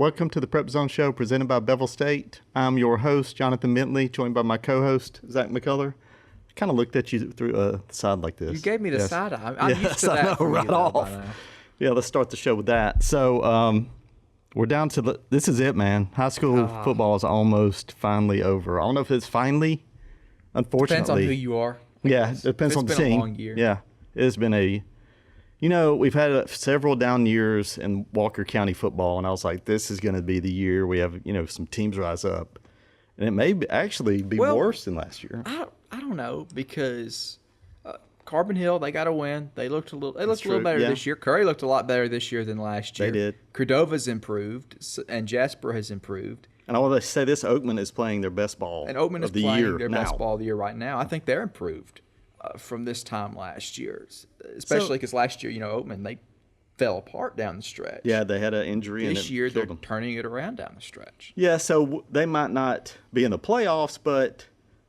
Welcome to the PrepZone Show presented by Bevill State. I'm your host, Johnathan Bentley, joined by my co-host, Zak McCullough. I kind of looked at you through the side like this. You gave me the side eye. I'm used to that. Right off. Yeah, let's start the show with that. So we're down to this is it, man. High school football is almost finally over. I don't know if it's finally, unfortunately. Depends on who you are. Yeah, it depends on the team. It's been a long year. Yeah, it's been we've had several down years in Walker County football, and I was like, this is going to be the year we have, some teams rise up. And it may actually be worse than last year. I don't know, because Carbon Hill, they got a win. They looked a little better this year. Curry looked a lot better this year than last year. They did. Cordova's improved, and Jasper has improved. And I want to say this, Oakman is playing their best ball and Oakman of the is playing year their now. best ball of the year right now. I think they're improved from this time last year, especially because last year, Oakman, they fell apart down the stretch. Yeah, they had an injury. This year, they're them. turning it around down the stretch. Yeah, so they might not be in the playoffs, but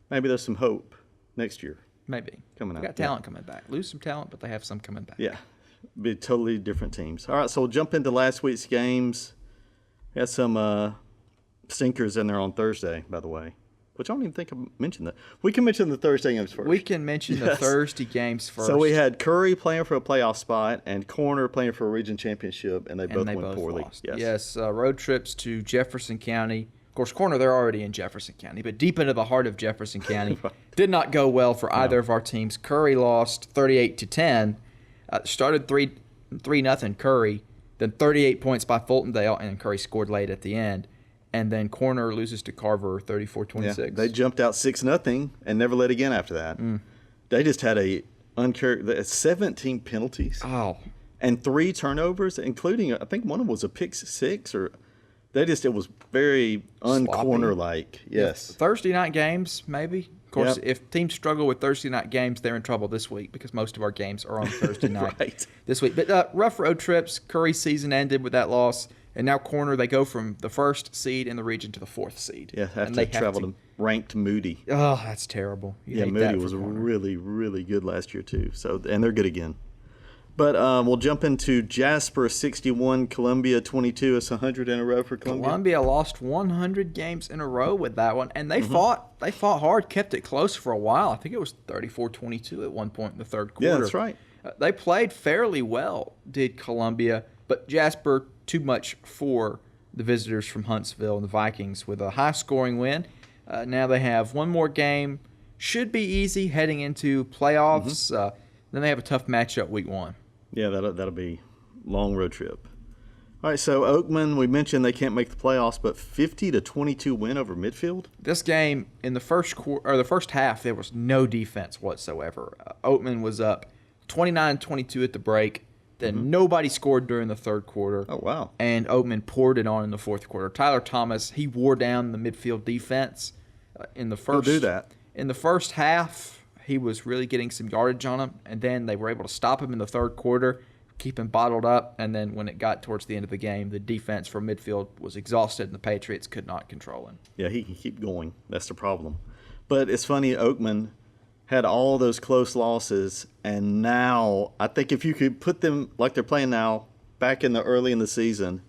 maybe there's some hope next year. Maybe. Coming out. They got talent coming back. Lose some talent, but they have some coming back. Yeah, be totally different teams. All right, so we'll jump into last week's games. We had some stinkers in there on Thursday, by the way, which I don't even think I mentioned that. We can mention the Thursday games first. We can mention the Thursday games first. So we had Curry playing for a playoff spot and Corner playing for a region championship, and they both went poorly. Lost. Yes, road trips to Jefferson County. Of course, Corner, they're already in Jefferson County, but deep into the heart of Jefferson County. Did not go well for either of our teams. Curry lost 38-10. Started 3-0 Curry, then 38 points by Fultondale, and Curry scored late at the end. And then Corner loses to Carver 34-26. Yeah, they jumped out 6-0 and never led again after that. They just had 17 penalties. Oh. And 3 turnovers, including, I think one of them was a pick six, or it was very un-Corner-like. Yes. Yeah, Thursday night games, maybe. Of course, if teams struggle with Thursday night games, they're in trouble this week because most of our games are on Thursday night this week. But rough road trips. Curry's season ended with that loss. And now Corner, they go from the 1st seed in the region to the 4th seed. Yeah, they travel to ranked Moody. Oh, that's terrible. Moody was really, really good last year too. So, and they're good again. But we'll jump into Jasper 61, Columbia 22. It's 100 in a row for Columbia. Columbia lost 100 games in a row with that one, and they fought. They fought hard, kept it close for a while. I think it was 34-22 at one point in the third quarter. Yeah, that's right. They played fairly well, did Columbia, but Jasper too much for the visitors from Huntsville and the Vikings with a high-scoring win. Now they have one more game. Should be easy heading into playoffs. Then they have a tough matchup week 1. Yeah, that'll be a long road trip. All right, so Oakman, we mentioned they can't make the playoffs, but 50-22 win over Midfield. This game in the first half, there was no defense whatsoever. Oakman was up 29-22 at the break. Then nobody scored during the third quarter. Oh, wow. And Oakman poured it on in the fourth quarter. Tyler Thomas, he wore down the midfield defense in the first. He'll do that. In the first half, he was really getting some yardage on him, and then they were able to stop him in the third quarter, keep him bottled up, and then when it got towards the end of the game, the defense from midfield was exhausted, and the Patriots could not control him. Yeah, he can keep going. That's the problem. But it's funny, Oakman had all those close losses, and now I think if you could put them like they're playing now back in the early in the season,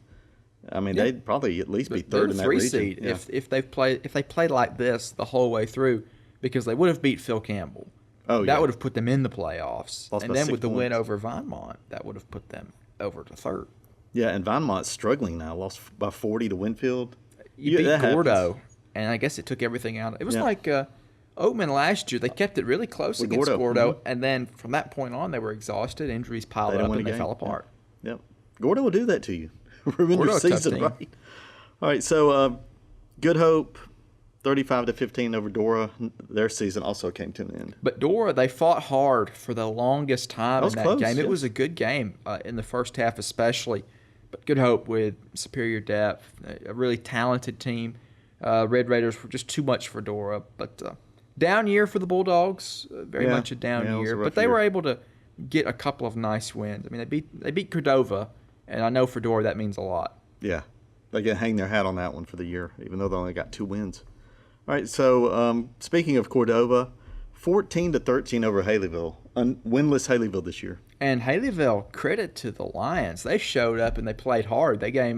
I mean they'd probably at least be third in that region. Seed, if they played like this the whole way through, because they would have beat Phil Campbell. That would have put them in the playoffs. And then with the win over Vinemont, that would have put them over to third. Yeah, and Vinemont's struggling now, lost by 40 to Winfield. You beat Gordo, and I guess it took everything out. It was like Oakman last year. They kept it really close against Gordo, and then from that point on, they were exhausted. Injuries piled up, and they fell apart. Yep. Gordo will do that to you. Ruin your season, right? All right, so Good Hope 35-15 over Dora. Their season also came to an end. But Dora, they fought hard for the longest time in that game. Yeah. It was a good game in the first half especially. But Good Hope with superior depth, a really talented team. Red Raiders were just too much for Dora. But down year for the Bulldogs, very much a down year. But they were able to get a couple of nice wins. I mean, they beat Cordova, and I know for Dora that means a lot. Yeah, they can hang their hat on that one for the year, even though they only got 2 wins. All right, so speaking of Cordova, 14-13 over Haleyville, winless Haleyville this year. And Haleyville, credit to the Lions. They showed up and they played hard. They gave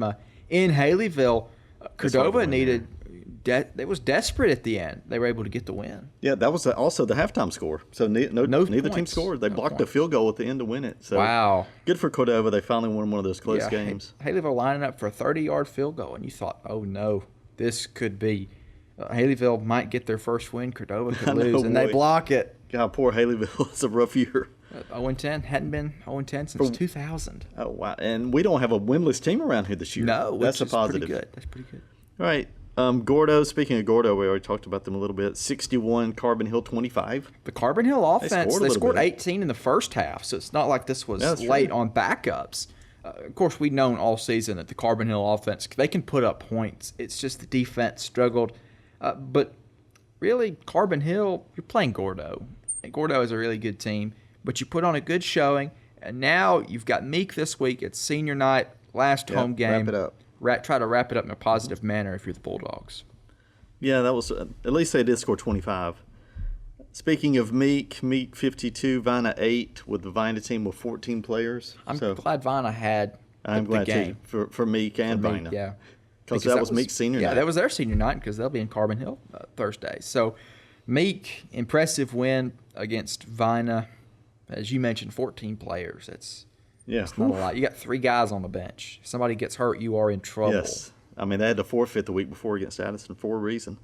in Haleyville, Cordova win, needed. It was desperate at the end. They were able to get the win. Yeah, that was also the halftime score. So neither team scored. They blocked a field goal at the end to win it. So wow. Good for Cordova. They finally won one of those close games. Haleyville lining up for a 30-yard field goal, and you thought, oh, no, this could be. Haleyville might get their first win. Cordova could lose, and they block it. God, poor Haleyville. It's a rough year. 0-10. Hadn't been 0-10 since 2000. Oh, wow. And we don't have a winless team around here this year. No, that's a positive. Pretty good. That's pretty good. All right. Gordo, speaking of Gordo, we already talked about them a little bit. 61, Carbon Hill 25. The Carbon Hill offense, they scored 18 in the first half, so it's not like this was late on backups. Of course, we've known all season that the Carbon Hill offense, they can put up points. It's just the defense struggled. But really, Carbon Hill, you're playing Gordo. And Gordo is a really good team, but you put on a good showing, and now you've got Meek this week. It's senior night, last home game. Wrap it up. Try to wrap it up in a positive manner if you're the Bulldogs. Yeah, that was at least they did score 25. Speaking of Meek 52, Vina 8 with the Vina team with 14 players. I'm glad Vina had I'm glad game. Too for Meek and Vina. Yeah, because that was Meek's senior night. Yeah, that was their senior night because they'll be in Carbon Hill Thursday. So Meek, impressive win against Vina. As you mentioned, 14 players. That's not a lot. You got 3 guys on the bench. If somebody gets hurt, you are in trouble. Yes. I mean, they had to forfeit the week before against Addison for a reason.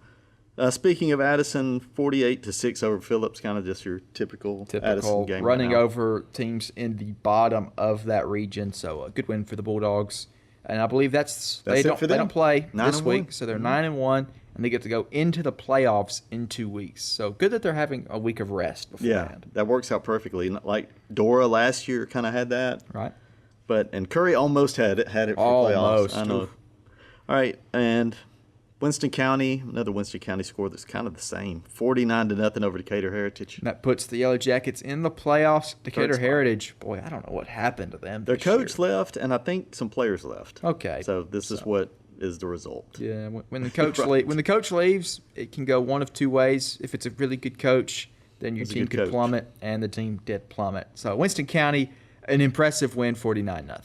Speaking of Addison, 48-6 over Phillips, kind of just your typical Addison game. Running over teams in the bottom of that region. So a good win for the Bulldogs. And I believe they don't play this week, so they're 9-1. And they get to go into the playoffs in 2 weeks. So good that they're having a week of rest beforehand. Yeah, that works out perfectly. Like Dora last year kind of had that. Right. And Curry almost had it for playoffs. I know. All right, and Winston County, another Winston County score that's kind of the same. 49-0 over Decatur Heritage. And that puts the Yellow Jackets in the playoffs. Decatur Heritage, boy, I don't know what happened to them. Their coach left, and I think some players left. Okay. So this is what is the result. Yeah, when the coach when the coach leaves, it can go one of two ways. If it's a really good coach, then your team could plummet, and the team did plummet. So Winston County, an impressive win, 49-0.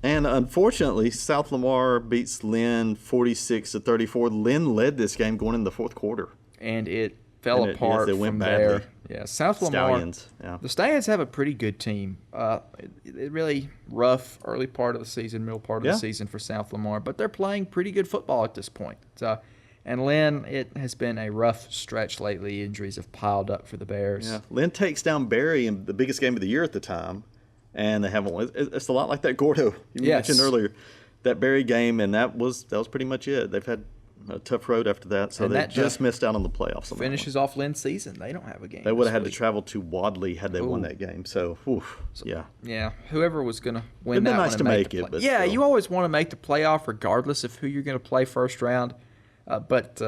And unfortunately, South Lamar beats Lynn 46-34. Lynn led this game going into the fourth quarter, and it fell apart from there. Yeah, South Lamar. Stallions. Yeah. The Stallions have a pretty good team. It really rough early part of the season, middle part of the season for South Lamar, but they're playing pretty good football at this point. And Lynn, it has been a rough stretch lately. Injuries have piled up for the Bears. Yeah, Lynn takes down Barry in the biggest game of the year at the time, and they haven't won. It's a lot like that Gordo you mentioned earlier, that Barry game, and that was pretty much it. They've had a tough road after that, so they just missed out on the playoffs. Finishes off Lynn's season. They don't have a game. They would have had to travel to Wadley had they won that game. So, yeah. Yeah, whoever was going to win that one. It'd been nice to make it. But yeah, you always want to make the playoff regardless of who you're going to play first round. But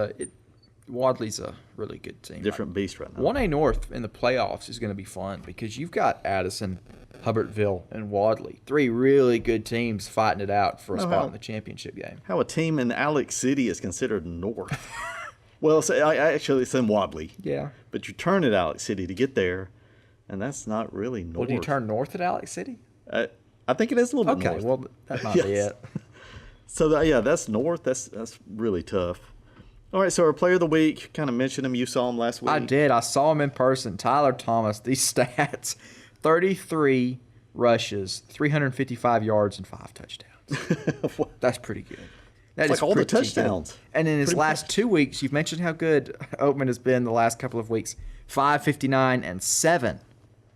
Wadley's a really good team. Different beast right now. 1A North in the playoffs is going to be fun because you've got Addison, Hubbardsville, and Wadley. 3 really good teams fighting it out for a spot in the championship game. How a team in Alex City is considered north. Well, actually, it's in Wadley. Yeah. But you turn at Alex City to get there, and that's not really north. Well, do you turn north at Alex City? I think it is a little bit north. Okay, well, that might be it. So, that's north. That's really tough. All right, so our player of the week, kind of mentioned him. You saw him last week. I did. I saw him in person. Tyler Thomas, these stats, 33 rushes, 355 yards, and 5 touchdowns. That's pretty good. That's like all the touchdowns. Good. And in his last 2 weeks, you've mentioned how good Oakman has been the last couple of weeks. 559 and 7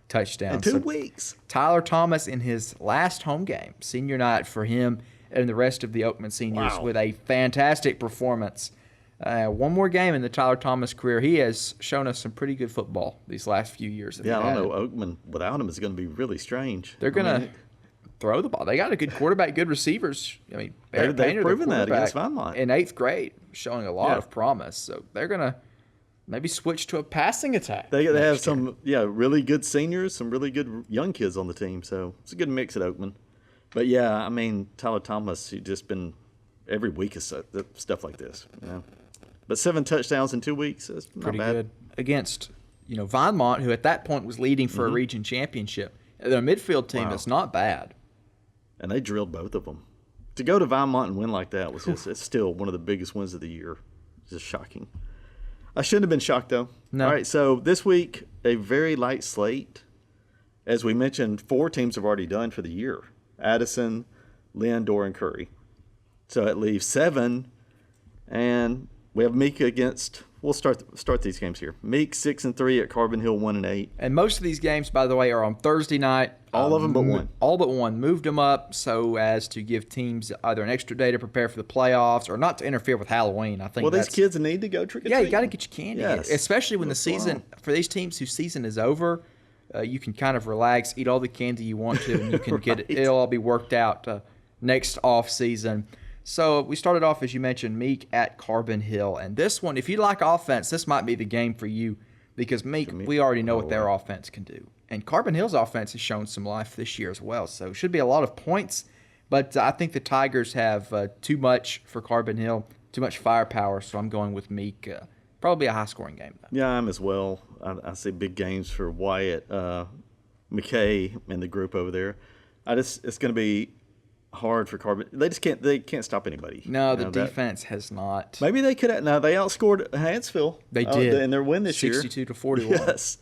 touchdowns. In 2 weeks. Tyler Thomas in his last home game, senior night for him and the rest of the Oakman seniors with a fantastic performance. One more game in the Tyler Thomas career. He has shown us some pretty good football these last few years. Yeah, I don't know. Oakman without him is going to be really strange. They're going to throw the ball. They got a good quarterback, good receivers. I mean, they've proven that against Vineland. In 8th grade, showing a lot of promise. So they're going to maybe switch to a passing attack. They have some really good seniors, some really good young kids on the team. So it's a good mix at Oakman. But, I mean, Tyler Thomas, he's just been every week is stuff like this. But 7 touchdowns in 2 weeks, that's not pretty bad. Good. Against, Vinemont, who at that point was leading for a region championship. Their midfield team is not bad. And they drilled both of them. to go to Vinemont and win like that was it's still one of the biggest wins of the year. Just shocking. I shouldn't have been shocked, though. No. All right, so this week, a very light slate. As we mentioned, 4 teams have already done for the year. Addison, Lynn, Door, and Curry. So it leaves 7, and we have Meek against. We'll start these games here. Meek 6-3 at Carbon Hill 1-8. And most of these games, by the way, are on Thursday night. All of them but one. All but one. Moved them up so as to give teams either an extra day to prepare for the playoffs or not to interfere with Halloween. I think. Well, these kids need to go trick or treat. Yeah, you got to get your candy, yes. especially when the season for these teams whose season is over. You can kind of relax, eat all the candy you want to, and you can get it. It'll all be worked out next off season. So we started off, as you mentioned, Meek at Carbon Hill. And this one, if you like offense, this might be the game for you because Meek, we already know what their offense can do. And Carbon Hill's offense has shown some life this year as well. So it should be a lot of points. But I think the Tigers have too much for Carbon Hill, too much firepower. So I'm going with Meek. Probably a high-scoring game, though. Yeah, I'm as well. I see big games for Wyatt, McKay, and the group over there. It's going to be hard for Carbon. They can't stop anybody. No, the defense has not. Maybe they could. No, they outscored Hansville. They did in their win this year, 62-41. Yes,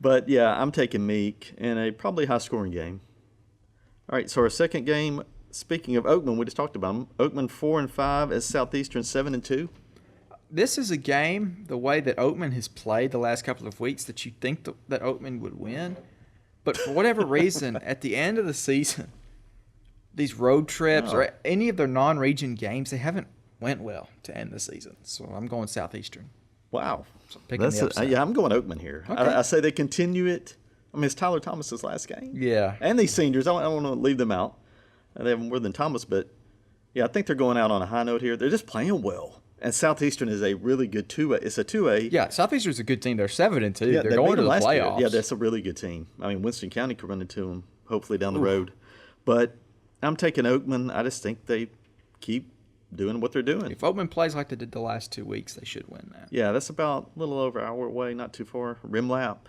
but yeah, I'm taking Meek in a probably high-scoring game. All right, so our second game. Speaking of Oakman, we just talked about them. Oakman 4-5 as Southeastern 7-2. This is a game, the way that Oakman has played the last couple of weeks, that you think that Oakman would win. But for whatever reason, at the end of the season, these road trips or any of their non-region games, they haven't went well to end the season. So I'm going Southeastern. Wow. So picking the upset. Yeah, I'm going Oakman here. Okay. I say they continue it. I mean, it's Tyler Thomas's last game. Yeah. And these seniors, I don't want to leave them out. They have more than Thomas, but yeah, I think they're going out on a high note here. They're just playing well. And Southeastern is a really good 2A. It's a 2A. Yeah, Southeastern's a good team. They're 7-2. Yeah, they're going to the playoffs. Yeah, that's a really good team. I mean, Winston County could run into them hopefully down the road. But I'm taking Oakman. I just think they keep doing what they're doing. If Oakman plays like they did the last 2 weeks, they should win that. Yeah, that's about a little over an hour away, not too far. Rim lap.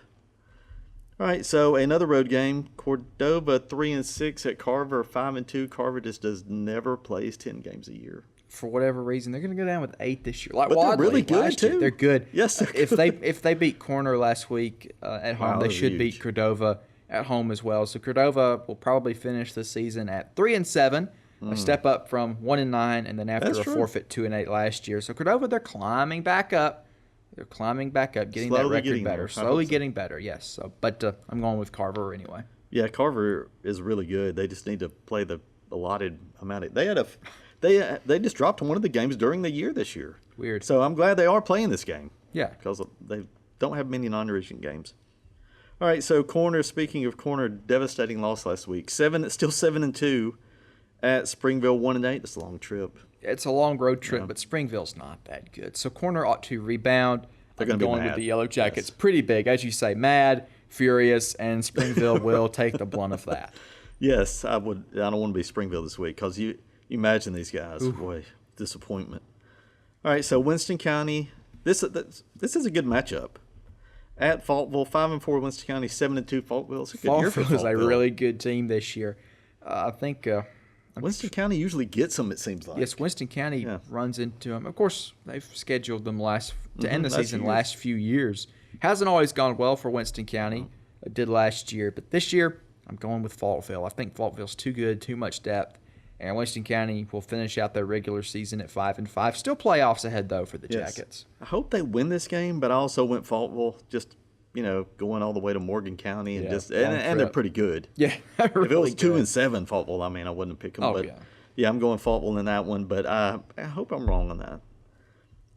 All right, so another road game. Cordova 3-6 at Carver 5-2. Carver just never plays 10 games a year. For whatever reason, they're going to go down with 8 this year. Like but Wadley, they're really good too. They're good. Yes, they're if good. they beat Corner last week at home, they should beat Cordova at home as well. So Cordova will probably finish the season at 3-7, a step up from 1-9, and then after a forfeit 2-8 last year. So Cordova, they're climbing back up. They're climbing back up, getting that record better. Slowly getting better, yes. So, but I'm going with Carver anyway. Yeah, Carver is really good. They just need to play the allotted amount of. They just dropped one of the games during the year this year. Weird. So I'm glad they are playing this game. Yeah, because they don't have many non-region games. All right, so Corner. Speaking of Corner, devastating loss last week. Still 7-2 at Springville 1-8. It's a long trip. It's a long road trip, but Springville's not that good. So Corner ought to rebound. They're going to be mad. With the Yellow Jackets. Yes. Pretty big, as you say, mad, furious, and Springville will take the blunt of that. Yes, I would. I don't want to be Springville this week because you imagine these guys. Oof. Boy, disappointment. All right, so Winston County. This is a good matchup. At Faultville, 5-4 Winston County, 7-2 Faultville. It's a good year for Faultville. Faultville is a really good team this year. I think Winston County usually gets them, it seems like. Yes, Winston County runs into them. Of course, they've scheduled them to end the season last few years. Hasn't always gone well for Winston County. It did last year. But this year, I'm going with Faultville. I think Faultville's too good, too much depth. And Winston County will finish out their regular season at 5-5. Still playoffs ahead, though, for the Jackets. I hope they win this game, but I also went Faultville just, going all the way to Morgan County and and they're pretty good. Yeah, really if it was 2-7 Faultville, I wouldn't pick them. I'm going Faultville in that one, but I hope I'm wrong on that.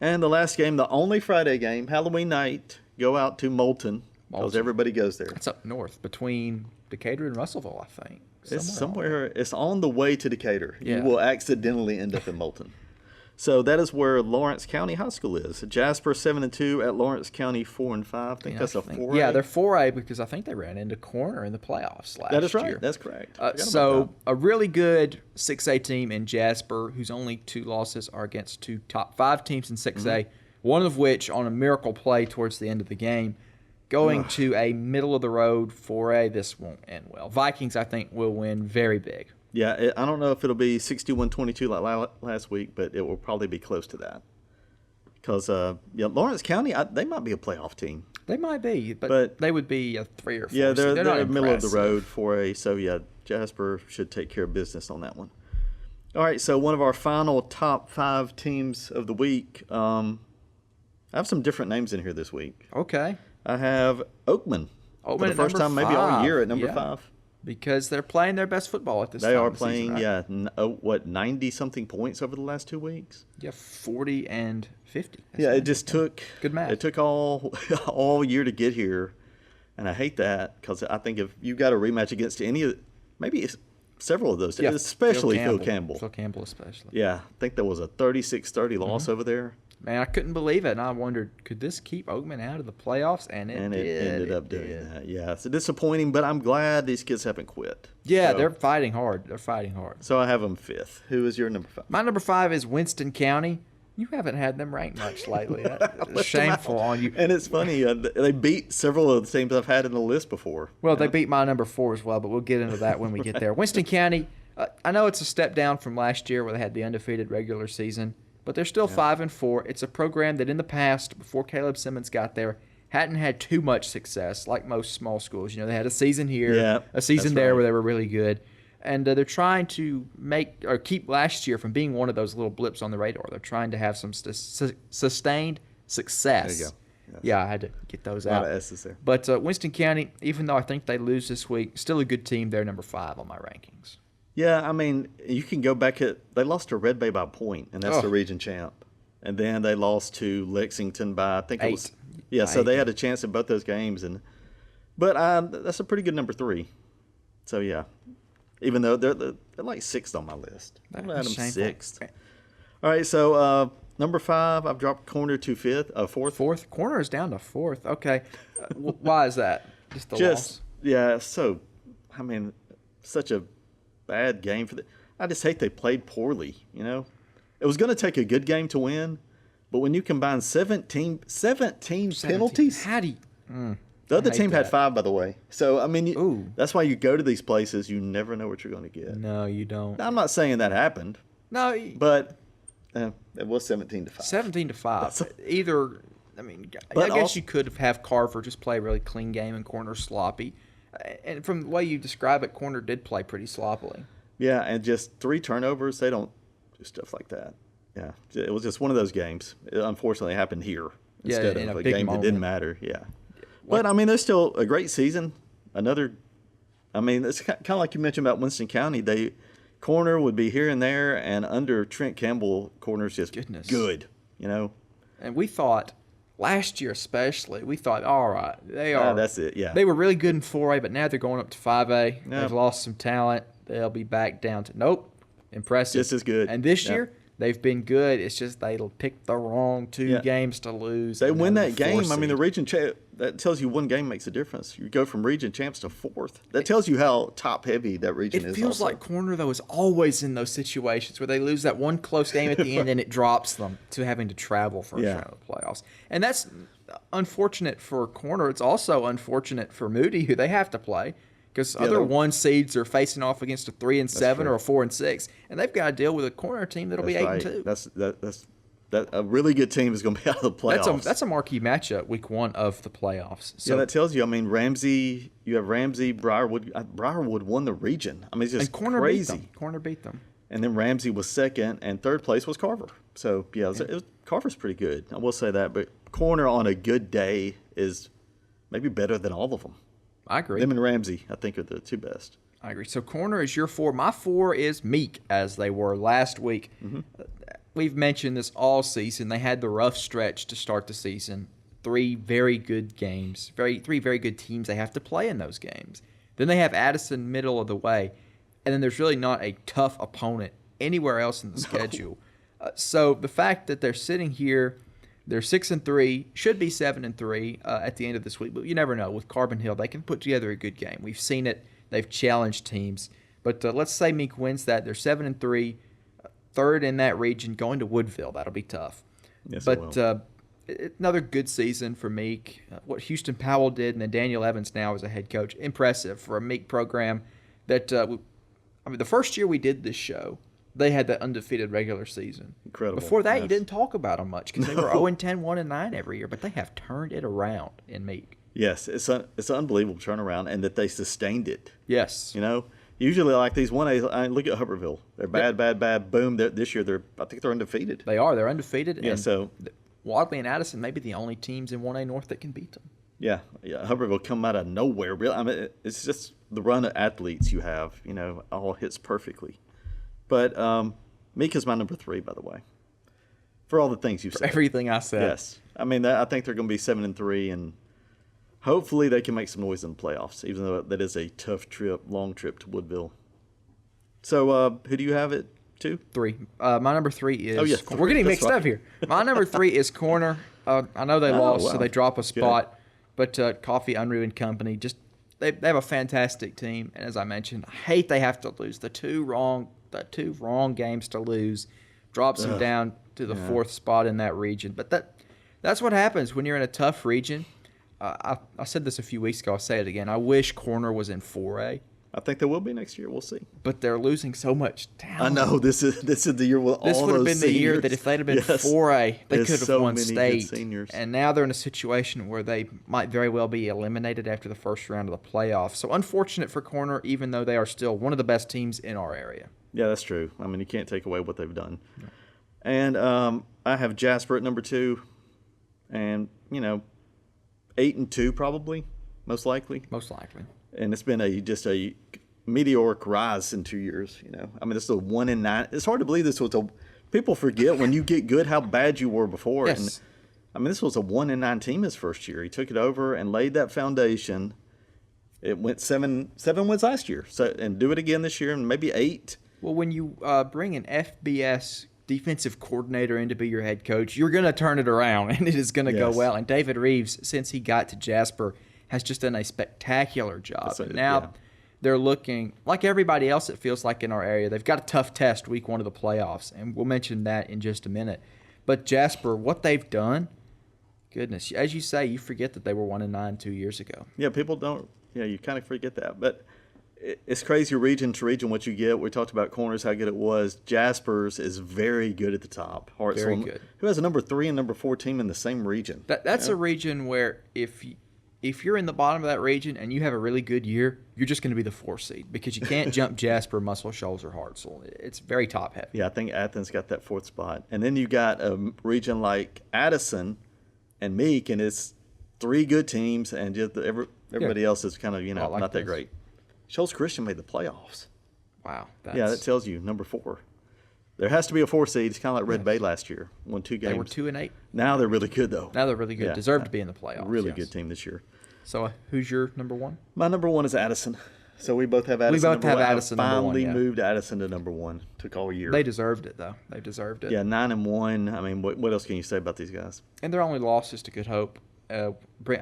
And the last game, the only Friday game, Halloween night, go out to Moulton because everybody goes there. It's up north between Decatur and Russellville, I think. It's somewhere. It's on the way to Decatur. Yeah. You will accidentally end up in Moulton. So that is where Lawrence County High School is. Jasper 7-2 at Lawrence County 4-5. I think that's a 4A. Yeah, they're 4A because I think they ran into Corner in the playoffs last year. That is right. That's correct. So a really good 6A team in Jasper, whose only 2 losses are against 2 top 5 teams in 6A. One of which on a miracle play towards the end of the game. Going to a middle-of-the-road 4A, this won't end well. Vikings, I think, will win very big. Yeah, I don't know if it'll be 61-22 like last week, but it will probably be close to that. Because Lawrence County, they might be a playoff team. They might be, but they would be a 3 or 4. Yeah, they're not middle of the impressive. road for so Jasper should take care of business on that one. All right, so one of our final top 5 teams of the week. I have some different names in here this week. Okay. I have Oakman for the first time maybe all year at number 5. Because they're playing their best football at this time. They are of the season, playing, right? 90-something points over the last 2 weeks? Yeah, 40 and 50. It just took good math. It took all year to get here, and I hate that because I think if you got a rematch against maybe several of those, especially Phil Campbell. Phil Campbell especially. Yeah, I think there was a 36-30 loss over there. Man, I couldn't believe it, and I wondered, could this keep Oakman out of the playoffs? And it ended up doing that. Yeah, it's disappointing, but I'm glad these kids haven't quit. Yeah, they're fighting hard. So I have them 5th. Who is your number 5? My number 5 is Winston County. You haven't had them ranked much lately. That's shameful on you. And it's funny, they beat several of the teams I've had in the list before. Well, they beat my number 4 as well, but we'll get into that when we get there. Winston County, I know it's a step down from last year where they had the undefeated regular season, but they're still 5-4. It's a program that in the past, before Caleb Simmons got there, hadn't had too much success like most small schools. They had a season here, a season there where they were really good. And they're trying to keep last year from being one of those little blips on the radar. They're trying to have some sustained success. There you go. Yes. Yeah, I had to get those out. A lot of S's there. But Winston County, even though I think they lose this week, still a good team. They're number 5 on my rankings. Yeah, I mean, you can go back they lost to Red Bay by a point, and that's the region champ. And then they lost to Lexington by, I think 8. it was. Yeah, so they had a chance at both those games. But that's a pretty good number 3. So, yeah. Even though they're like 6th on my list. I'm at them 6th. All right, so number 5, I've dropped Corner to 5th, 4th. 4th? Corner is down to 4th. Okay. Why is that? Just the loss? Yeah, so, I mean, such a bad game for I just hate they played poorly, It was going to take a good game to win, but when you combine 17 penalties. How do you... The other team had 5, by the way. So, I mean, that's why you go to these places. You never know what you're going to get. No, you don't. I'm not saying that happened. No. But it was 17-5. 17-5. Either, I guess you could have Carver just play a really clean game and Corner sloppy. And from the way you describe it, Corner did play pretty sloppily. Yeah, and just 3 turnovers. They don't do stuff like that. Yeah, it was just one of those games. It unfortunately happened here instead of a game that didn't matter. Yeah. But, I mean, there's still a great season. It's kind of like you mentioned about Winston County. Corner would be here and there, and under Trent Campbell, Corner's just good, And we thought, last year especially, all right, they are. That's it, yeah. They were really good in 4A, but now they're going up to 5A. Yeah. They've lost some talent. They'll be back down to, impressive. Just as good. And this year, they've been good. It's just they'll pick the wrong 2 games to lose. They win that game. I mean, the region champ, that tells you one game makes a difference. You go from region champs to 4th. That tells you how top-heavy that region is. It feels like Corner, though, is always in those situations where they lose that one close game at the end and it drops them to having to travel for a round of the playoffs. And that's unfortunate for Corner. It's also unfortunate for Moody, who they have to play. Because other 1 seeds are facing off against a 3-7 or a 4-6, and they've got to deal with a Corner team that'll be 8-2. That's a really good team is going to be out of the playoffs. That's a marquee matchup, week 1 of the playoffs. So, that tells you. I mean, Ramsey. You have Ramsey, Briarwood. Briarwood won the region. I mean, it's just crazy. Corner beat them. And then Ramsey was 2nd, and 3rd place was Carver. So Carver's pretty good. I will say that, but Corner on a good day is maybe better than all of them. I agree. Them and Ramsey, I think, are the 2 best. I agree. So Corner is your 4. My 4 is Meek, as they were last week. Mm-hmm. We've mentioned this all season. They had the rough stretch to start the season. 3 very good games. 3 very good teams they have to play in those games. Then they have Addison middle of the way. And then there's really not a tough opponent anywhere else in the schedule. So the fact that they're sitting here, they're 6-3, should be 7-3 at the end of this week. But you never know. With Carbon Hill, they can put together a good game. We've seen it. They've challenged teams. But let's say Meek wins that. They're 7-3, 3rd in that region, going to Woodville. That'll be tough. Yes, but another good season for Meek. What Houston Powell did, and then Daniel Evans now as a head coach, impressive for a Meek program that I mean, the first year we did this show, they had that undefeated regular season. Incredible. Before that, you Yes. didn't talk about them much because they were 0-10, 1-9 every year. But they have turned it around in Meek. Yes, it's an unbelievable turnaround, and that they sustained it. Yes. You know, usually like these 1A, I look at Hubbertville. They're bad. Boom. This year, I think they're undefeated. They are. They're undefeated. Yeah, and so Wadley and Addison may be the only teams in 1A North that can beat them. yeah, Hubbertville come out of nowhere. I mean, it's just the run of athletes you have. You know, all hits perfectly. But Mika's my number 3, by the way, for all the things you've said. Everything I said. Yes, I mean, I think they're going to be 7-3, and hopefully they can make some noise in the playoffs, even though that is a tough trip, long trip to Woodville. So, who do you have it to? 3. My number 3 is. Oh, yes, We're getting that's mixed right. up here. My number 3 is Corner. I know they lost, so wow. they drop a Good. spot. But Coffee Unruh and Company, just they have a fantastic team. And as I mentioned, I hate they have to lose the two wrong games to lose, drops them down to the 4th spot in that region. But that's what happens when you're in a tough region. I said this a few weeks ago. I'll say it again. I wish Corner was in 4A. I think they will be next year. We'll see. But they're losing so much talent. I know this is the year with all This those would have been the year seniors. that if they'd have been Yes. 4A, they There's could have so won many good state. seniors. And now they're in a situation where they might very well be eliminated after the first round of the playoffs. So unfortunate for Corner, even though they are still one of the best teams in our area. Yeah, that's true. I mean, you can't take away what they've done. And I have Jasper at number 2, and 8-2 probably, most likely. Most likely. And it's been just a meteoric rise in 2 years. I mean, this is a 1-9. It's hard to believe this was people forget when you get good how bad you were before. Yes. And I mean, this was a 1-9 team his first year. He took it over and laid that foundation. It went seven wins last year, and do it again this year, and maybe 8. Well, when you bring an FBS defensive coordinator in to be your head coach, you're going to turn it around, and it is going to go Yes. well. And David Reeves, since he got to Jasper, has just done a spectacular job. That's it, And now yeah. they're looking, like everybody else it feels like in our area, they've got a tough test week 1 of the playoffs, and we'll mention that in just a minute. But Jasper, what they've done, goodness, as you say, you forget that they were 1-9 2 years ago. Yeah, people don't. Yeah, you kind of forget that. But it's crazy region to region what you get. We talked about Corners, how good it was. Jasper's is very good at the top. Hartsville, Very good. Who has a number 3 and number 4 team in the same region. That's a region where if you're in the bottom of that region and you have a really good year, you're just going to be the 4 seed because you can't jump Jasper, Muscle Shoals, or Hartsville. It's very top heavy. Yeah, I think Athens got that 4th spot. And then you got a region like Addison and Meek, and it's 3 good teams, and just everybody else is kind of, like not that this. great. Shoals Christian made the playoffs. Wow. Yeah, that tells you, number 4. There has to be a 4 seed. It's kind of like Red Bay last year. Won 2 games. They were 2-8. Now they're really good, though. Now they're really good. Yeah. Deserve to be in the playoffs. Really yes. good team this year. So who's your number 1? My number 1 is Addison. So we both have Addison. both number have 1. Addison I number 1, finally yeah. moved Addison to number 1. Took all year. They deserved it, though. They deserved it. Yeah, 9-1. I mean, what else can you say about these guys? And their only loss is to Good Hope. I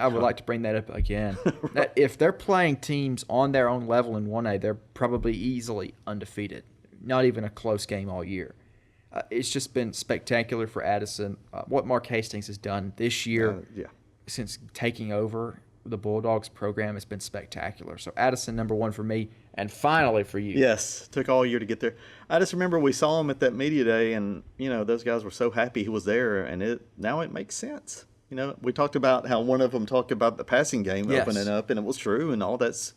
would like to bring that up again. That if they're playing teams on their own level in 1A, they're probably easily undefeated. Not even a close game all year. It's just been spectacular for Addison. What Mark Hastings has done this year Yeah. since taking over the Bulldogs program has been spectacular. So Addison, number 1 for me. And finally for you. Yes, took all year to get there. I just remember we saw him at that media day, and those guys were so happy he was there, and now it makes sense. We talked about how one of them talked about the passing game Yes. opening up, and it was true, and all that's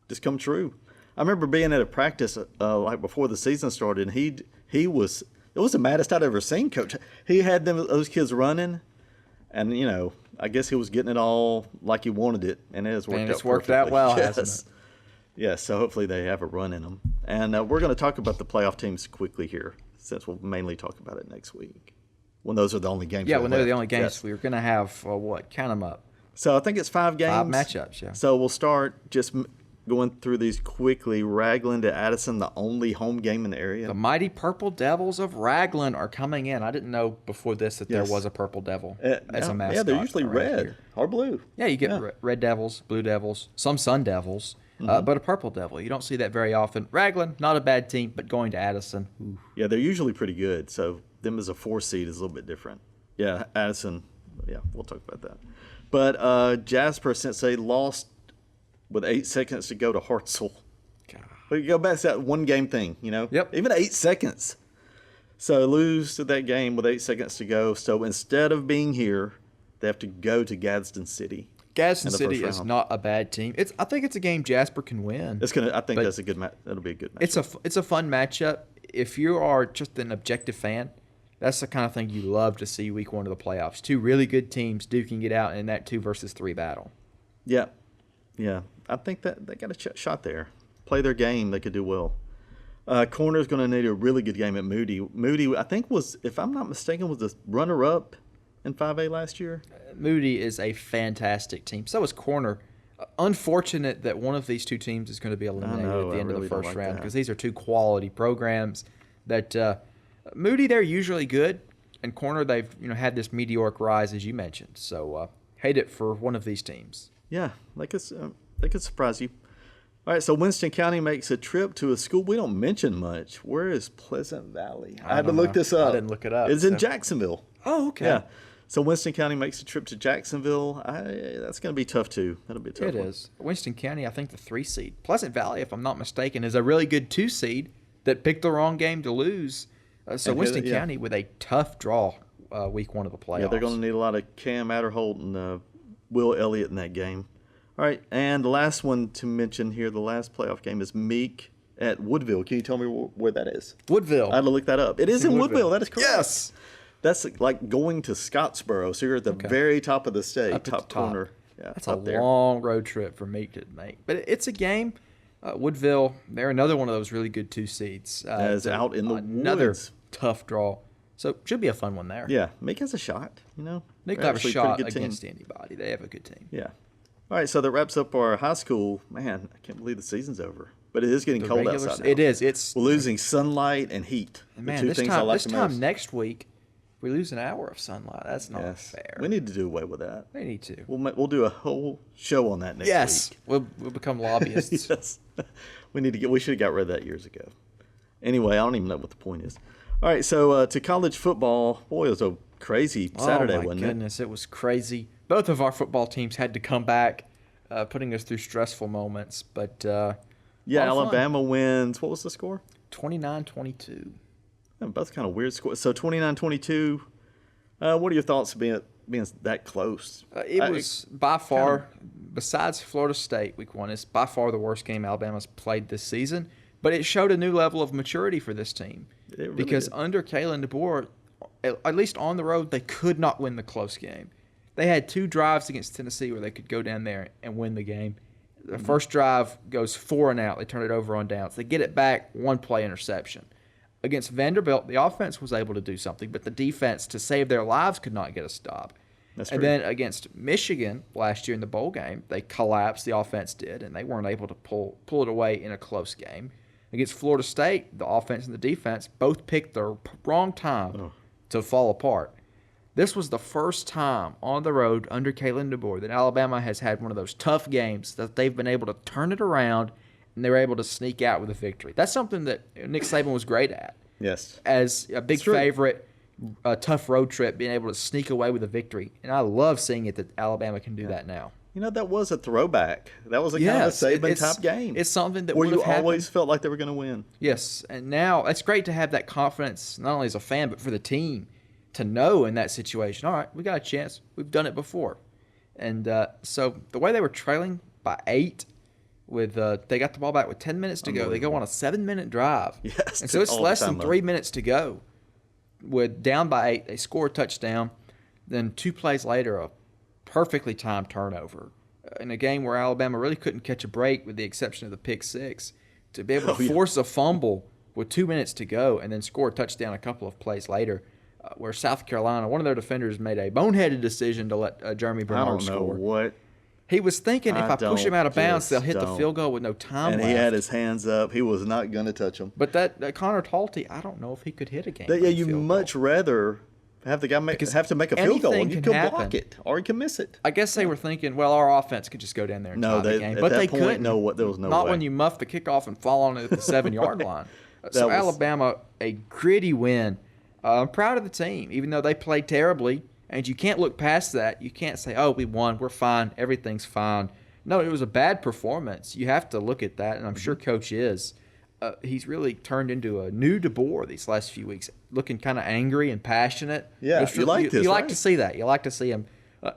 just come true. I remember being at a practice like before the season started, and it was the maddest I'd ever seen, Coach. He had those kids running, and I guess he was getting it all like he wanted it, and it has worked out. And it's worked out perfectly. well, Yes. hasn't it? Yes, so hopefully they have a run in them. And we're going to talk about the playoff teams quickly here, since we'll mainly talk about it next week. When those are the only games. Yeah, that are when they're the left. only games, Yes. we're going to have, count them up. So I think it's 5 games. 5 matchups, yeah. So we'll start just going through these quickly. Raglan to Addison, the only home game in the area. The mighty Purple Devils of Raglan are coming in. I didn't know before this that Yes. there was a Purple Devil as a mascot. Yeah, they're usually around red here. or blue. Yeah, you get Red Devils, Blue Devils, some Sun Devils, but a Purple Devil. You don't see that very often. Raglan, not a bad team, but going to Addison. Ooh. Yeah, they're usually pretty good. So them as a 4 seed is a little bit different. Yeah, Addison. Yeah, we'll talk about that. But Jasper, since they lost with 8 seconds to go to Hartsville, We go back to that one game thing, Yep. Even 8 seconds. So lose to that game with 8 seconds to go. So instead of being here, they have to go to Gadsden City. Gadsden in the City first is round. not a bad team. I think it's a game Jasper can win. I think But that's a good match. That'll be a good match. It's a fun matchup. If you are just an objective fan, that's the kind of thing you love to see week 1 of the playoffs. 2 really good teams duking it out in that 2 versus 3 battle. Yeah. I think that they got a shot there. Play their game, they could do well. Corner's going to need a really good game at Moody. Moody, I think, was, if I'm not mistaken, was the runner-up in 5A last year. Moody is a fantastic team. So is Corner. Unfortunate that one of these 2 teams is going to be eliminated at the end of the first round because these are 2 quality programs that Moody, they're usually good, and Corner, they've had this meteoric rise, as you mentioned. So hate it for one of these teams. Yeah, they could surprise you. All right, so Winston County makes a trip to a school we don't mention much. Where is Pleasant Valley? I had to look this up. I didn't look it up. It's in Jacksonville. Oh, okay. Yeah. So Winston County makes a trip to Jacksonville. That's going to be tough, too. That'll be a tough It one. is. Winston County, I think the 3 seed. Pleasant Valley, if I'm not mistaken, is a really good 2 seed that picked the wrong game to lose. So Winston County with a tough draw week 1 of the playoffs. Yeah, they're going to need a lot of Cam Adderholt and Will Elliott in that game. All right, and the last one to mention here, the last playoff game is Meek at Woodville. Can you tell me where that is? Woodville. I had to look that up. It is in Woodville. That is correct. Yes. That's like going to Scottsboro. So you're at the very top of the state, Up at the top corner. Yeah, that's up a there. long road trip for Meek to make. But it's a game. Woodville, they're another one of those really good 2 seeds. That is out in the another woods. tough draw. So should be a fun one there. Yeah, Meek has a shot, Meek They're will have a actually shot pretty good team. against anybody. They have a good team. Yeah. All right, so that wraps up our high school. Man, I can't believe the season's over. But it is getting cold outside now. It is. It's We're losing sunlight and heat. man. The 2 This things I like this the time most. next week, we lose an hour of sunlight. That's not Yes. fair. We need to do away with that. We need to. We'll do a whole show on that next Yes, week. we'll become lobbyists. Yes. We should have got rid of that years ago. Anyway, I don't even know what the point is. All right, so to college football, boy, it was a crazy Saturday, oh my wasn't goodness, it was crazy. Both of our football teams had to come back, putting us through stressful moments. But Yeah, a lot of fun. Alabama wins. What was the score? 29-22. Both kind of weird scores. So 29-22. What are your thoughts being that close? It was by far, besides Florida State week 1, it's by far the worst game Alabama's played this season. But it showed a new level of maturity for this team. It really because did. under Kalen DeBoer, at least on the road, they could not win the close game. They had 2 drives against Tennessee where they could go down there and win the game. The first drive goes 4 and out. They turn it over on downs. They get it back, 1 play interception. Against Vanderbilt, the offense was able to do something, but the defense, to save their lives, could not get a stop. That's And true. then against Michigan last year in the bowl game, they collapsed. The offense did, and they weren't able to pull it away in a close game. Against Florida State, the offense and the defense both picked the wrong time to fall apart. This was the first time on the road under Kalen DeBoer that Alabama has had one of those tough games that they've been able to turn it around and they were able to sneak out with a victory. That's something that Nick Saban was great at. Yes. As a big It's true. favorite, a tough road trip, being able to sneak away with a victory. And I love seeing it that Alabama can do that now. That was a throwback. That was a kind of Yes, Saban type game. It's something that where would you have happened. always felt like they were going to win. Yes, and now it's great to have that confidence, not only as a fan, but for the team to know in that situation, all right, we got a chance. We've done it before. And so the way they were trailing by 8, with they got the ball back with 10 minutes to go. They go on a 7-minute drive. Yes, and so it's all the less time, than though. 3 minutes to go. With down by 8, they score a touchdown. Then 2 plays later, a perfectly timed turnover. In a game where Alabama really couldn't catch a break with the exception of the pick 6, to be able to force a fumble with 2 minutes to go and then score a touchdown a couple of plays later, where South Carolina, one of their defenders made a boneheaded decision to let Jeremy I Bernard don't know score. what. He was thinking if I push him out of bounds, they'll hit the don't. field goal with no time And left. he had his hands up. He was not going to touch them. But that Connor Talty, I don't know if he could hit a game. Yeah, you much rather have the guy have to make a field goal, and you anything can can block happen. it, or he can miss it. I guess they were thinking, well, our offense could just go down there and No, tie the they- game. at But that they point, couldn't. there was no Not way. when you muff the kickoff and fall on it at the 7-yard line. So was- Alabama, a gritty win. I'm proud of the team, even though they played terribly. And you can't look past that. You can't say, oh, we won. We're fine. Everything's fine. No, it was a bad performance. You have to look at that, and I'm sure Coach is. He's really turned into a new DeBoer these last few weeks, looking kind of angry and passionate. Yeah, you like this, You like right? to see that. You like to see him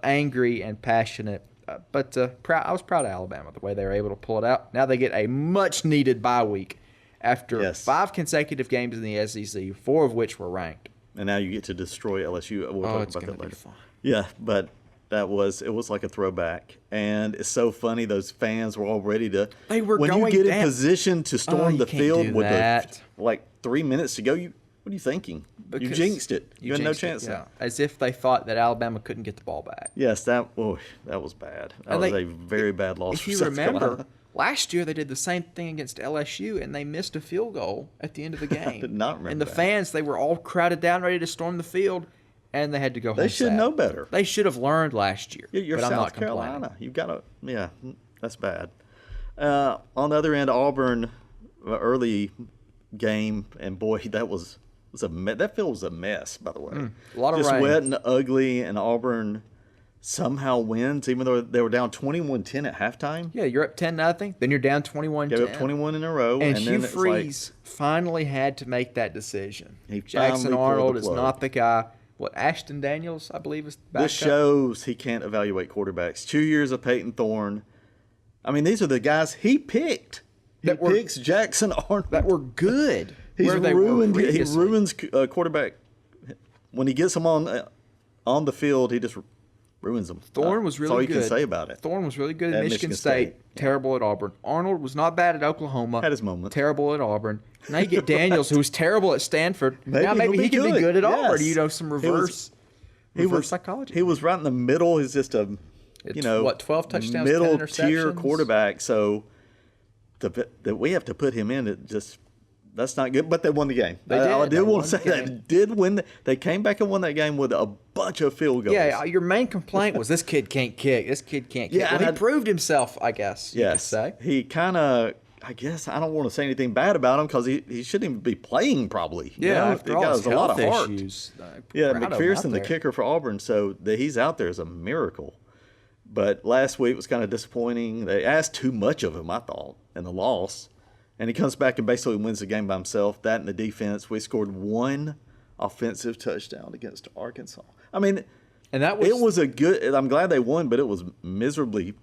angry and passionate. But I was proud of Alabama, the way they were able to pull it out. Now they get a much-needed bye week after 5 consecutive games in the SEC, 4 of which were ranked. And now you get to destroy LSU. We'll talk It's about going that to be later. fun. Yeah, but it was like a throwback, and it's so funny. Those fans were all ready to. They were when going you get down. in position to storm you the can't field do with that. like 3 minutes to go. What are you thinking? You Because jinxed it. You had no jinxed it, chance. yeah. As if they thought that Alabama couldn't get the ball back. Yes, that was bad. That And was they- a very bad loss. If for you South remember, Carolina. last year they did the same thing against LSU, and they missed a field goal at the end of the game. did not remember And the that. fans, they were all crowded down, ready to storm the field, and they had to go home. They should sad. know better. They should have learned last year. You're but I'm South not Carolina. complaining. You've got to. Yeah, that's bad. On the other end, Auburn, early game, and boy, that was that field was a mess. By the way, a lot of just rain. wet and ugly, and Auburn somehow wins, even though they were down 21-10 at halftime. Yeah, you're up 10-0, then you're down 21-10. Gave up 21 in a row, And then Hugh it's Freeze finally had to make that decision. He Jackson finally pulled Arnold the is plug. not the guy. What, Ashton Daniels, I believe, is the backup? This shows he can't evaluate quarterbacks. 2 years of Peyton Thorne. I mean, these are the guys he picked. He That were- picks Jackson Arnold. that were good. He where they were ruins previously. quarterback when he gets them on the field. He just ruins them. Thorne was really That's all you good. can say about it. Thorne was really good at At Michigan Michigan State. State. Terrible at Auburn. Arnold was not bad at Oklahoma. Had his moments. Terrible at Auburn. Now you get Daniels, who was terrible at Stanford. Maybe now maybe he'll he be can be good. good at Yes. Auburn. You know, some reverse psychology. He was right in the middle. He's just a It's, 12 touchdowns, 10 middle tier interceptions? quarterback. So that we have to put him in. That's not good. But they won the game. They I did. did They want won to say the game. that. Did win. They came back and won that game with a bunch of field goals. Yeah, your main complaint was this kid can't kick. This kid can't kick. Yeah, well, he and proved himself, I guess. You could Yes. say. He kind of, I guess, I don't want to say anything bad about him because he shouldn't even be playing probably. You know? after The all guy's his a lot of health heart. issues. Yeah, proud of him out McPherson, the there. kicker for Auburn, so that he's out there is a miracle. But last week was kind of disappointing. They asked too much of him, I thought, in the loss. And he comes back and basically wins the game by himself. That and the defense. We scored 1 offensive touchdown against Arkansas. I mean, And that was it was a good – I'm glad they won, but it was miserably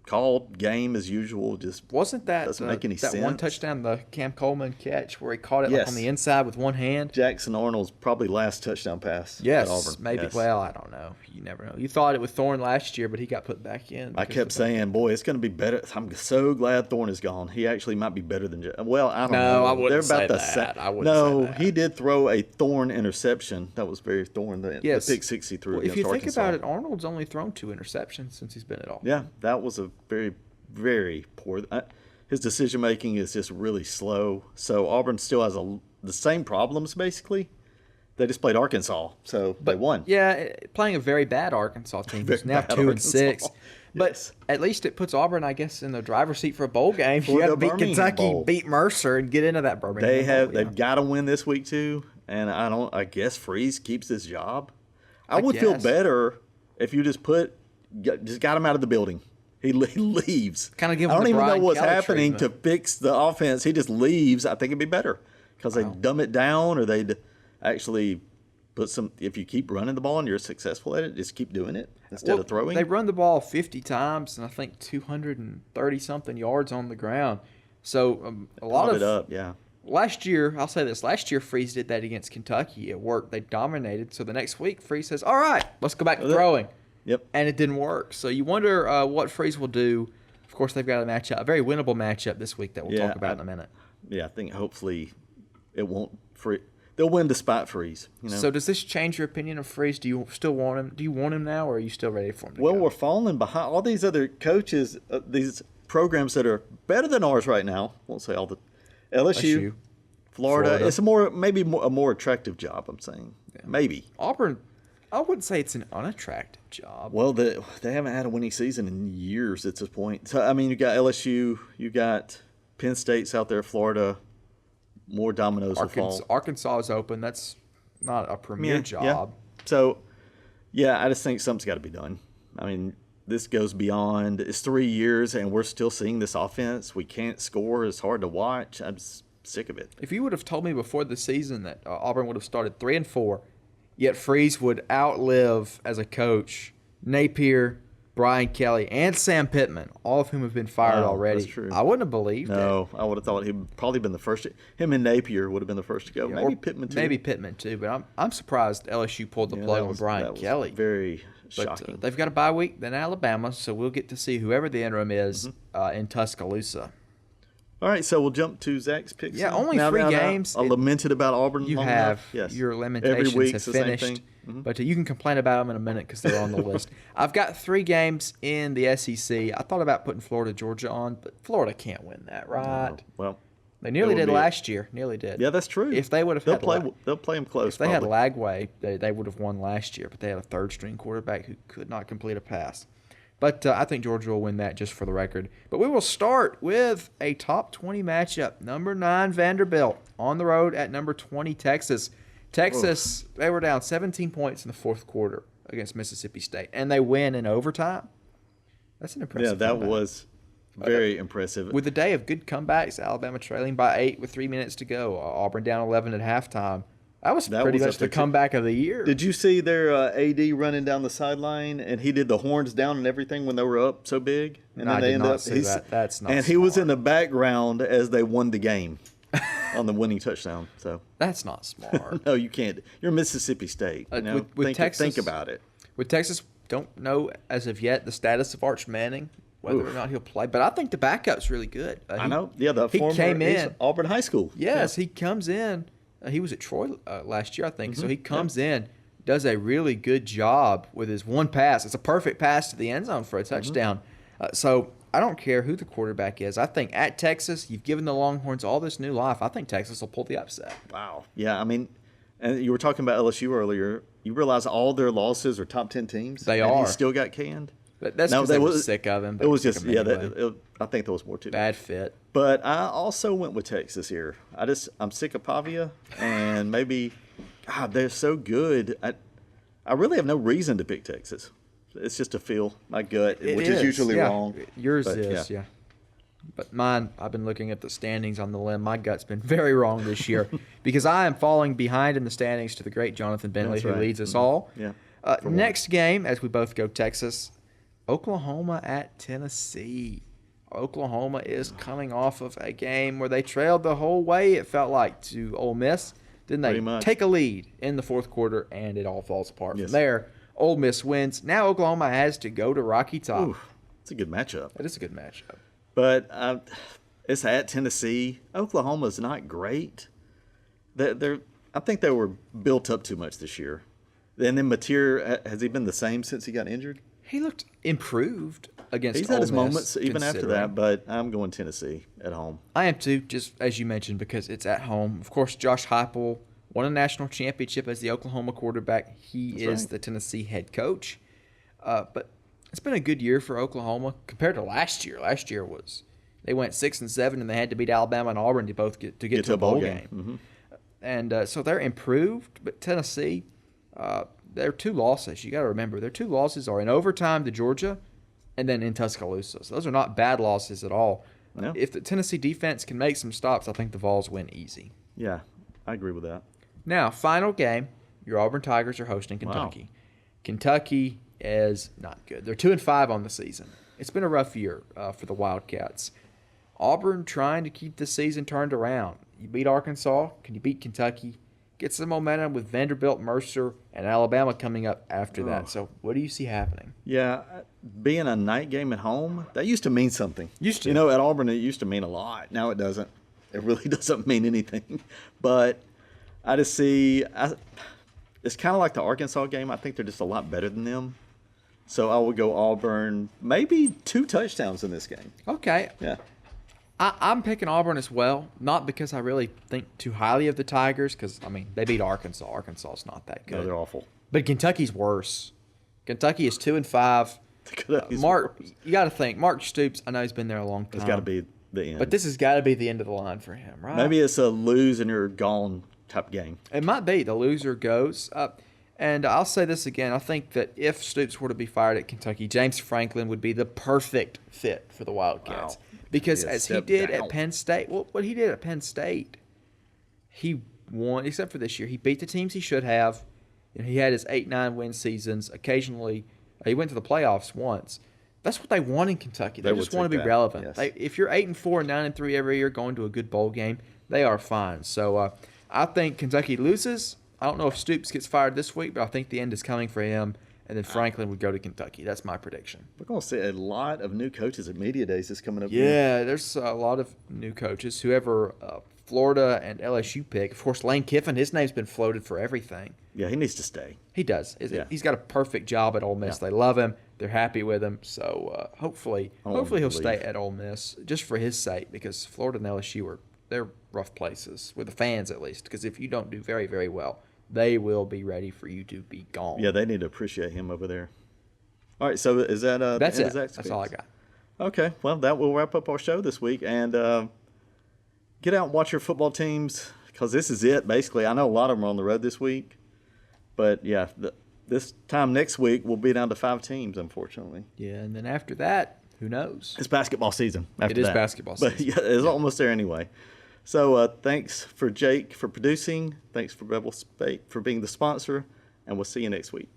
called game as usual. Just Wasn't that doesn't make any that one sense. touchdown, the Cam Coleman catch where he caught it like Yes. on the inside with one hand? Jackson Arnold's probably last touchdown pass Yes, at Auburn. maybe. Yes. Well, I don't know. You never know. You thought it with Thorne last year, but he got put back in. I because kept of saying, boy, it's going to be better. I'm so glad Thorne is gone. He actually might be better than well, I don't No, know. I wouldn't They're say about the that. sa- I wouldn't no, say that. he did throw a Thorne interception. That was very Thorne. The Yes. pick 6 he threw Well, if against you think Arkansas. about it, Arnold's only thrown 2 interceptions since he's been at Auburn. Yeah, that was a very, very poor. His decision making is just really slow. So Auburn still has the same problems basically. They just played Arkansas, so they won. Yeah, playing a very bad Arkansas team who's Very now bad 2-6. Arkansas. But Yes. at least it puts Auburn, I guess, in the driver's seat for a bowl game. For You got to the beat Birmingham Kentucky, Bowl. beat Mercer, and get into that Birmingham Bowl. They've got to win this week too, and I guess Freeze keeps his job. I would feel guess. better if you just got him out of the building. He leaves. Kinda give I him don't the even know Brian what's Kelly happening treatment. to fix the offense. He just leaves. I think it'd be better because they dumb it down, or they'd actually put some. If you keep running the ball and you're successful at it, just keep doing it instead of throwing. They run the ball 50 times and I think 230-something yards on the ground. So a lot Plot of it up, yeah. last year, I'll say this, last year Freeze did that against Kentucky. It worked. They dominated. So the next week, Freeze says, all right, let's go back to throwing. Yep. And it didn't work. So you wonder what Freeze will do. Of course, they've got a matchup, a very winnable matchup this week that we'll talk about in a minute. Yeah, I think hopefully it won't free. They'll win despite Freeze. You know? So does this change your opinion of Freeze? Do you still want him? Do you want him now, or are you still ready for him to Well, go? we're falling behind all these other coaches, these programs that are better than ours right now. Won't say all the LSU, Florida. It's maybe a more attractive job. I'm saying maybe Auburn, I wouldn't say it's an unattractive job. Well, they haven't had a winning season in years at this point. So I mean, you got LSU, you got Penn State's out there, Florida. More dominoes will fall. Arkansas is open. That's not a premier job. Yeah. So, yeah, I just think something's got to be done. I mean, this goes beyond. It's 3 years, and we're still seeing this offense. We can't score. It's hard to watch. I'm sick of it. If you would have told me before the season that Auburn would have started 3-4, yet Freeze would outlive as a coach Napier, Brian Kelly, and Sam Pittman, all of whom have been fired already, that's true. I wouldn't have believed it. No, I would have thought he'd probably been the first. Him and Napier would have been the first to go. Yeah, maybe or Pittman too. Maybe Pittman too, but I'm surprised LSU pulled the plug on Brian Kelly. Very But shocking. they've got a bye week, then Alabama, so we'll get to see whoever the interim is in Tuscaloosa. All right, so we'll jump to Zach's picks. Yeah, now. only Now, 3 now, games. I lamented about Auburn. You long have enough. Yes. your Every lamentations week have it's the same finished, thing. Mm-hmm. but you can complain about them in a minute because they're on the list. I've got 3 games in the SEC. I thought about putting Florida Georgia on, but Florida can't win that, right? Well, They nearly It would did be- last year. Nearly did. yeah, that's true. If they would have they'll had play, they'll play them close. if they had probably. Lagway, they would have won last year, but they had a third-string quarterback who could not complete a pass. But I think Georgia will win that just for the record. But we will start with a top 20 matchup. Number 9, Vanderbilt, on the road at number 20, Texas. Texas, they were down 17 points in the fourth quarter against Mississippi State, and they win in overtime. That's an impressive Yeah, that comeback. was very impressive. With a day of good comebacks, Alabama trailing by 8 with 3 minutes to go. Auburn down 11 at halftime. That was pretty was much up the there, too. comeback of the year. Did you see their AD running down the sideline, and he did the horns down and everything when they were up so big? And No, I then they did ended not up. see that. That's not And he was smart. in the background as they won the game on the winning touchdown. So That's not smart. no, you can't. You're Mississippi State. You know? with think, Texas- think about it. With Texas, don't know as of yet the status of Arch Manning, whether or Oof. not he'll play. But I think the backup's really good. I know. Yeah, the he former came he's in. Auburn High School. Yes, he comes in. He was at Troy last year, I think. Mm-hmm. So he comes in, does a really good job with his one pass. It's a perfect pass to the end zone for a Mm-hmm. touchdown. So I don't care who the quarterback is. I think at Texas, you've given the Longhorns all this new life. I think Texas will pull the upset. Wow. Yeah, I mean, and you were talking about LSU earlier. You realize all their losses are top 10 teams. They and are. He still got canned. But that's No, because they were sick of him. It was They just took him anyway. I think there was more to it. Bad fit. But I also went with Texas here. I'm sick of Pavia, and maybe God, they're so good. I really have no reason to pick Texas. It's just a feel, my gut, which is usually yeah. wrong. Yours But, is, yeah. But mine, I've been looking at the standings on the limb. My gut's been very wrong this year because I am falling behind in the standings to the great Johnathan Bentley, That's who right. leads us all. Yeah. Next game, as we both go Texas, Oklahoma at Tennessee. Oklahoma is coming off of a game where they trailed the whole way, it felt like, to Ole Miss. Then they Pretty much. take a lead in the fourth quarter, and it all falls apart Yes. from there. Ole Miss wins. Now Oklahoma has to go to Rocky Top. Ooh, it's a good matchup. It is a good matchup. But it's at Tennessee. Oklahoma's not great. I think they were built up too much this year. And then Mateer, has he been the same since he got injured? He looked improved against He's Ole had his Miss, moments even after considering. that, but I'm going Tennessee at home. I am too, just as you mentioned, because it's at home. Of course, Josh Heupel won a national championship as the Oklahoma quarterback. He That's is right. the Tennessee head coach. But it's been a good year for Oklahoma compared to last year. Last year they went 6-7 and they had to beat Alabama and Auburn to both get to a bowl game. Mm-hmm. And so they're improved, but Tennessee, their 2 losses, you got to remember, their 2 losses are in overtime to Georgia and then in Tuscaloosa. So those are not bad losses at all. No. If the Tennessee defense can make some stops, I think the Vols win easy. Yeah, I agree with that. Now, final game, your Auburn Tigers are hosting Kentucky. Wow. Kentucky is not good. They're 2-5 on the season. It's been a rough year for the Wildcats. Auburn trying to keep the season turned around. You beat Arkansas. Can you beat Kentucky? Get some momentum with Vanderbilt, Mercer, and Alabama coming up after that. So what do you see happening? Yeah, being a night game at home, that used to mean something. Used to. You know, at Auburn, it used to mean a lot. Now it doesn't. It really doesn't mean anything. But I just see, it's kind of like the Arkansas game. I think they're just a lot better than them. So I would go Auburn, maybe 2 touchdowns in this game. Okay. Yeah. I'm picking Auburn as well, not because I really think too highly of the Tigers, because, I mean, they beat Arkansas. Arkansas's not that good. No, they're awful. But Kentucky's worse. Kentucky is 2-5. Kentucky's Mark, worse. you got to think. Mark Stoops, I know he's been there a long time. It's got to be the end. But this has got to be the end of the line for him, right? Maybe it's a lose and you're gone type game. It might be. The loser goes. And I'll say this again. I think that if Stoops were to be fired at Kentucky, James Franklin would be the perfect fit for the Wildcats. Wow. Because Yeah, as he step did down. at Penn State, well, what he did at Penn State, he won, except for this year. He beat the teams he should have. He had his 8-9 win seasons. Occasionally, he went to the playoffs once. That's what they want in Kentucky. They just would want to take be that, relevant. yes. If you're 8-4 and 9-3 every year, going to a good bowl game, they are fine. So I think Kentucky loses. I don't know if Stoops gets fired this week, but I think the end is coming for him, and then Franklin would go to Kentucky. That's my prediction. We're going to see a lot of new coaches at Media Days is coming up. Yeah, there's a lot of new coaches. Whoever Florida and LSU pick. Of course, Lane Kiffin, his name's been floated for everything. Yeah, he needs to stay. He does. Yeah. He's got a perfect job at Ole Miss. Yeah. They love him. They're happy with him. So hopefully he'll stay at Ole Miss just for his sake, because Florida and LSU they're rough places with the fans, at least. Because if you don't do very, very well, they will be ready for you to be gone. Yeah, they need to appreciate him over there. All right, so is that That's the end it. of Zach's That's all I picks? got. Okay, well, that will wrap up our show this week. And get out and watch your football teams, because this is it, basically. I know a lot of them are on the road this week. But, yeah, this time next week, we'll be down to 5 teams, unfortunately. Yeah, and then after that, who knows? It's basketball season after It is that. basketball But, season. yeah, it's almost there anyway. So thanks for Jake for producing. Thanks for Bevill State for being the sponsor. And we'll see you next week.